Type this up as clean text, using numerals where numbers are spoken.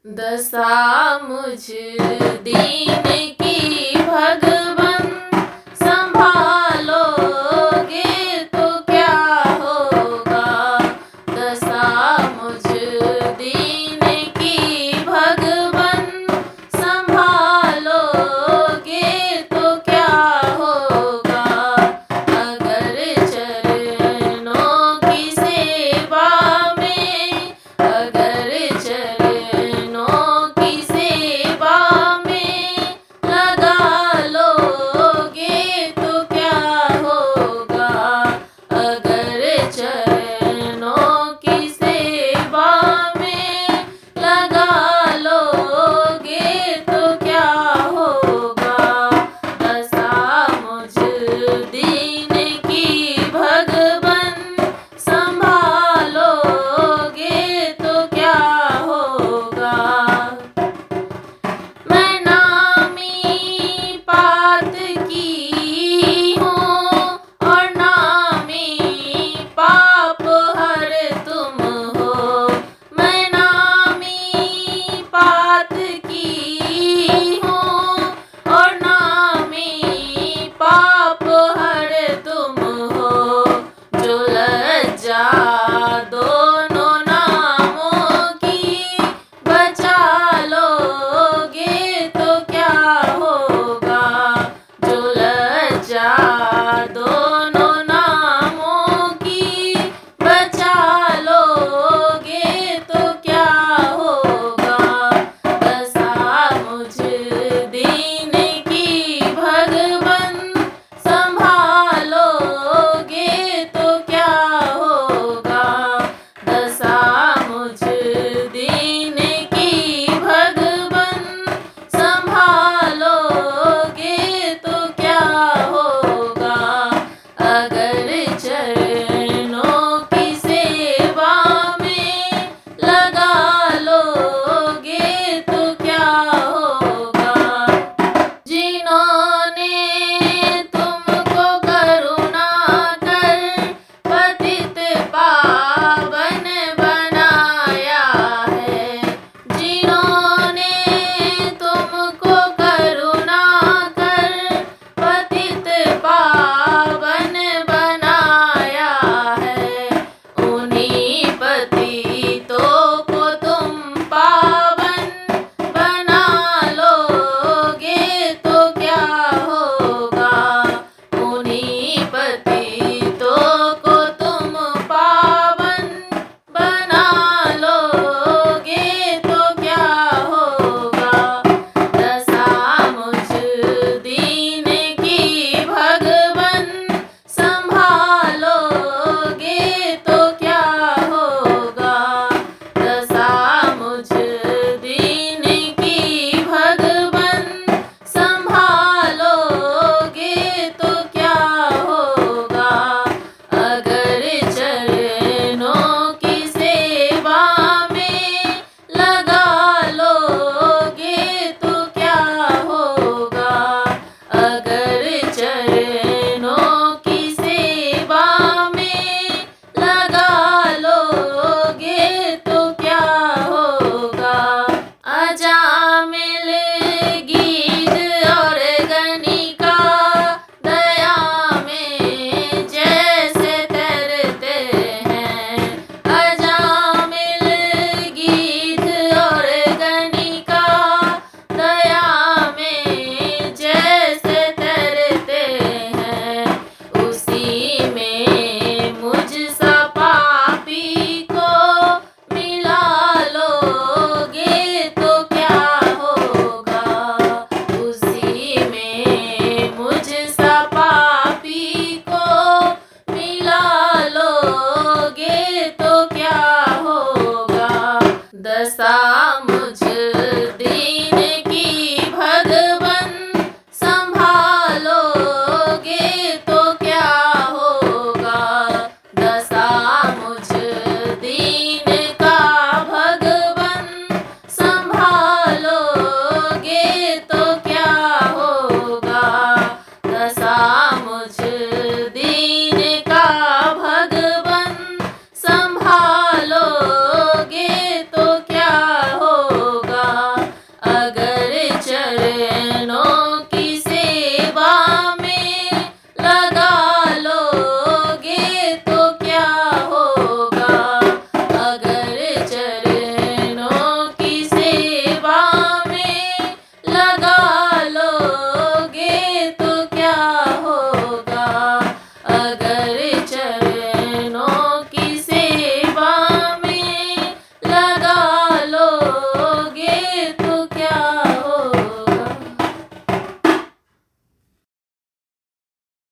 दशा मुझ दीन की भगवन संभालोगे तो क्या होगा। दशा मुझ दीन की भगवन संभालोगे तो क्या होगा। अगर चरणों की सेवा में अगर चरणों की सेवा में लगा लोगे तो क्या होगा। अगर चरणों की सेवा में लगा लोगे तो क्या होगा। दशा मुझ दीन की भगवन संभालोगे तो क्या होगा। मैं नामी पात की हूँ और नामी पाप हर तुम हो। मैं नामी पात की हूँ और नामी पाप हर तुम हो। जो लज्जा दोनों नामों की बचा लोगे तो क्या होगा। जो लज्जा दोनों नामों की बचा लोगे तो क्या होगा। दशा मुझ दीन की भगवन संभालोगे तो क्या होगा। दशा मुझ दीन की भगवन संभालोगे तो क्या होगा। अगर चरणों की सेवा में लगा लोगे तो क्या होगा। जिन्होंने तुमको करुणा कर पतित पावन बनाया है। जिन्होंने तुमको करुणा कर पतित पावन बनाया है। उन्हीं पतितों को तुम पावन बना लोगे तो क्या होगा। उन्हीं पतितों को तुम पावन बना लोगे तो क्या होगा। दशा मुझ दीन की भगवन संभालोगे तो क्या होगा। दशा मुझ दीन की भगवन संभालोगे तो क्या होगा। अगर चरणों की सेवा में लगा लोगे तो क्या होगा। अगर चरणों की सेवा में लगा लोगे तो क्या होगा। अजामिल गीत और गणिका दया में जैसे तैरते हैं। अजामिल गीत और गणिका दया में जैसे तैरते हैं। उसी में मुझ सा पापी को मिला लोगे तो क्या होगा। उसी में मुझ सा पापी को मिला लोगे तो क्या होगा। दशा मुझ